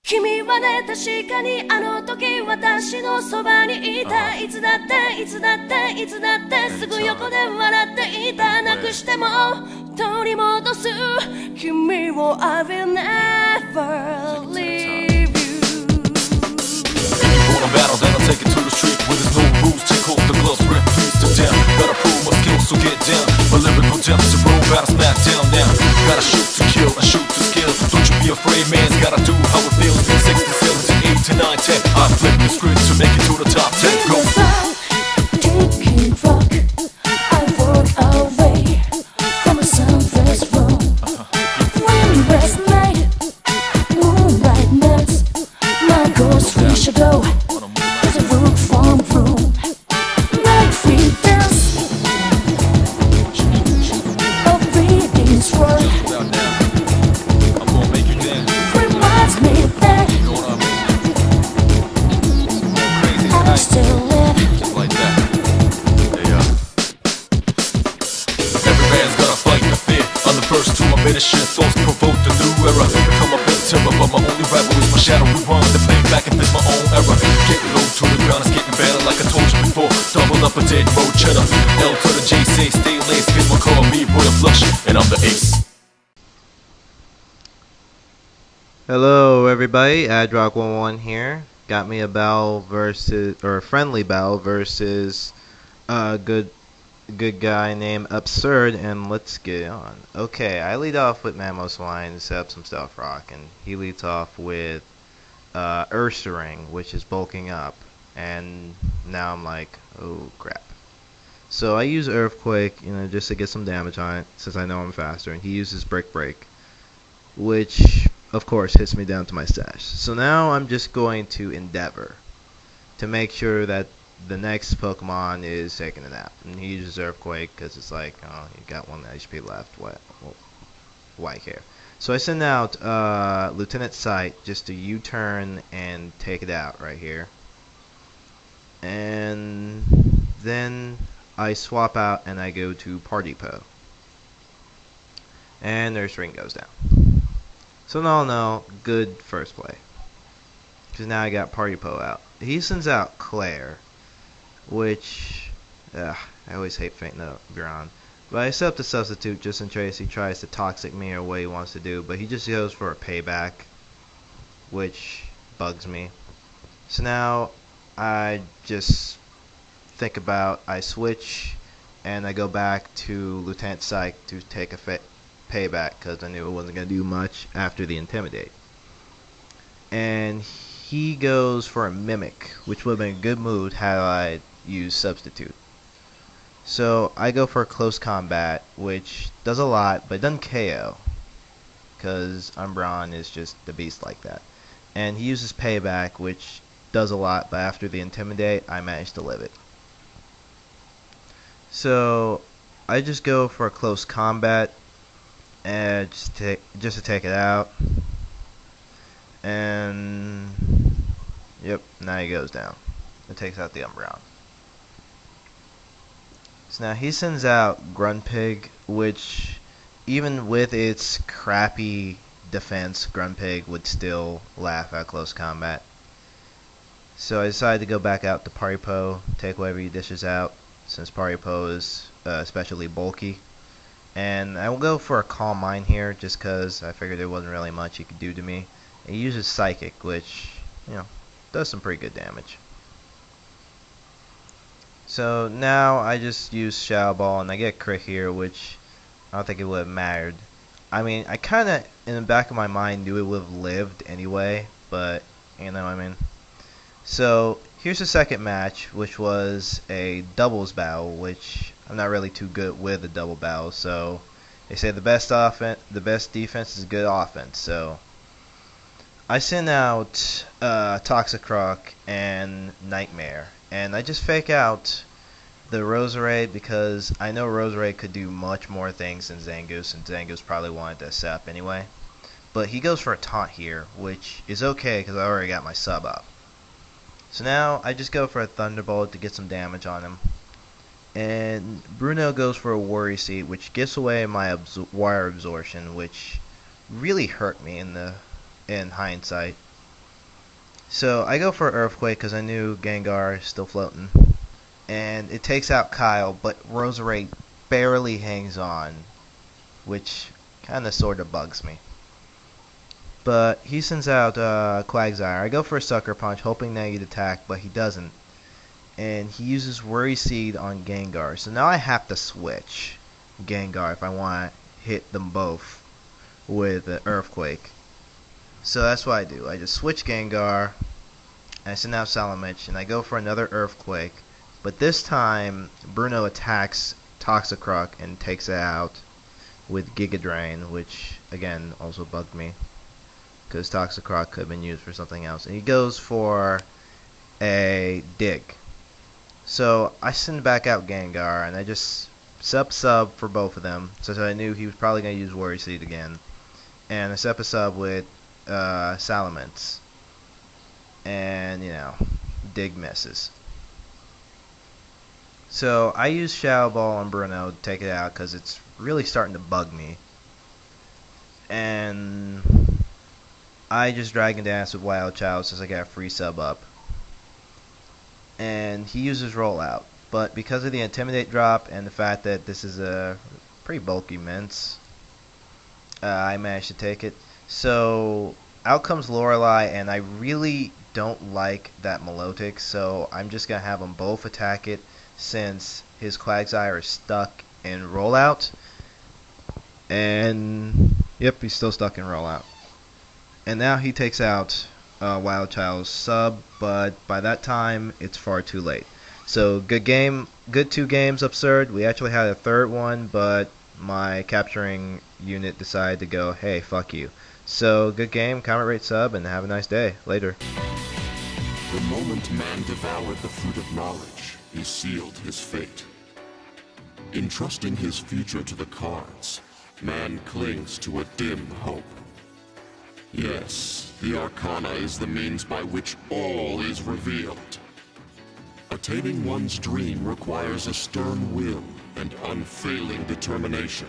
君はね、確かにあの時私のそばにいた。いつだっていつだっていつだってすぐ横で笑っていた。なくしても取り戻す君を I will never leave you. If you want a battle, then I'll take it to the street where there's no rules. Take off the gloves, rip trees to down. Gotta prove my skills, so get down. My lyrical depth is a road battle, smack down now. Gotta shoot to kill, I shoot to skill. Don't you be afraid, man's gotta do how it feels. 6 to 7 to 8 to 9, 10. I flip the script to make it to the top 10. Go. Taking rock, I walk away from a sunless room. Windless night, moonlight nights. My ghost free shadow is a room from room. Night free dance of reading's word I'm gonna make you dance. reminds me that You know what I mean? Crazy I tonight, still live. just like that. Every man's gotta fight the fear. On the first two, I made a shit. Thoughts provoked a new era. Become a bit of terror, but my only rival is my shadow. Rewind the play back and fix my own error. Getting low to the ground, it's getting better like I told you before. Double up a dead road cheddar. L to the J, say stay laced. Cause my call me boy a flush, and I'm the ace. Hello everybody, Adrock11 here. Got me a battle versus, or a friendly battle versus a good guy named Absurd, and let's get it on. Okay, I lead off with Mammo's line to set up some stealth rock, and he leads off with Ursaring, which is bulking up, and now I'm like, oh crap. So I use Earthquake, just to get some damage on it, since I know I'm faster, and he uses Brick Break, which of course hits me down to my stash. So now I'm just going to endeavor to make sure that the next Pokemon is taking a nap. And he uses Earthquake because it's like, oh, you got 1 HP left. Why care? So I send out Lieutenant Sight just to U-turn and take it out right here. And then I swap out and I go to Party Po. And Nurse Ring goes down. So no, good first play. Because now I got Party Po out. He sends out Claire, which I always hate fainting up Biron. But I set up the substitute just in case he tries to toxic me or what he wants to do. But he just goes for a payback, which bugs me. So now I just think about, I switch and I go back to Lieutenant Psych to take a payback because I knew it wasn't going to do much after the Intimidate. And he goes for a Mimic, which would have been a good move had I used Substitute. So I go for a Close Combat, which does a lot, but it doesn't KO, because Umbreon is just the beast like that. And he uses Payback, which does a lot, but after the Intimidate, I managed to live it. So I just go for a Close Combat, and just to take it out. And yep, now he goes down. It takes out the Umbreon. So now he sends out Grunpig, which even with its crappy defense, Grunpig would still laugh at close combat. So I decided to go back out to Party Po, take whatever he dishes out, since Party Po is especially bulky. And I will go for a Calm Mind here, just because I figured there wasn't really much he could do to me. He uses Psychic, which, does some pretty good damage. So now I just use Shadow Ball, and I get a crit here, which I don't think it would have mattered. I mean, I kind of, in the back of my mind, knew it would have lived anyway, but, you know what I mean. So here's the second match, which was a doubles battle, which I'm not really too good with a double battle. So they say the best defense is good offense. So I send out Toxicroc and Nightmare, and I just fake out the Roserade because I know Roserade could do much more things than Zangoose, and Zangoose probably wanted to set up anyway. But he goes for a taunt here, which is okay because I already got my sub up. So now I just go for a Thunderbolt to get some damage on him. And Bruno goes for a Worry Seat, which gives away my Wire Absorption, which really hurt me in hindsight. So I go for Earthquake because I knew Gengar is still floating. And it takes out Kyle, but Roserade barely hangs on, which kind of sort of bugs me. But he sends out Quagsire. I go for a Sucker Punch, hoping that he'd attack, but he doesn't. And he uses Worry Seed on Gengar. So now I have to switch Gengar if I want to hit them both with an Earthquake. So that's what I do. I just switch Gengar, and I send out Salamence, and I go for another Earthquake. But this time, Bruno attacks Toxicroak and takes it out with Giga Drain, which, again, also bugged me, because Toxicroak could have been used for something else. And he goes for a Dig. So I send back out Gengar, and I just sub for both of them, since I knew he was probably going to use Worry Seed again. And I set a sub with Salamence. And, you know, Dig misses. So I use Shadow Ball on Bruno to take it out because it's really starting to bug me. And I just Dragon Dance with Wild Child since I got a free sub up. And he uses Rollout. But because of the Intimidate drop and the fact that this is a pretty bulky mince, I managed to take it. So out comes Lorelei, and I really don't like that Milotic, so I'm just going to have them both attack it since his Quagsire is stuck in Rollout. And yep, he's still stuck in Rollout. And now he takes out Wild Child's sub, but by that time it's far too late. So good game, good 2 games, Absurd. We actually had a third one, but my capturing unit decided to go, hey, fuck you. So good game, comment, rate, sub, and have a nice day. Later. The moment man devoured the fruit of knowledge, he sealed his fate. Entrusting his future to the cards, man clings to a dim hope. Yes, the Arcana is the means by which all is revealed. Attaining one's dream requires a stern will and unfailing determination.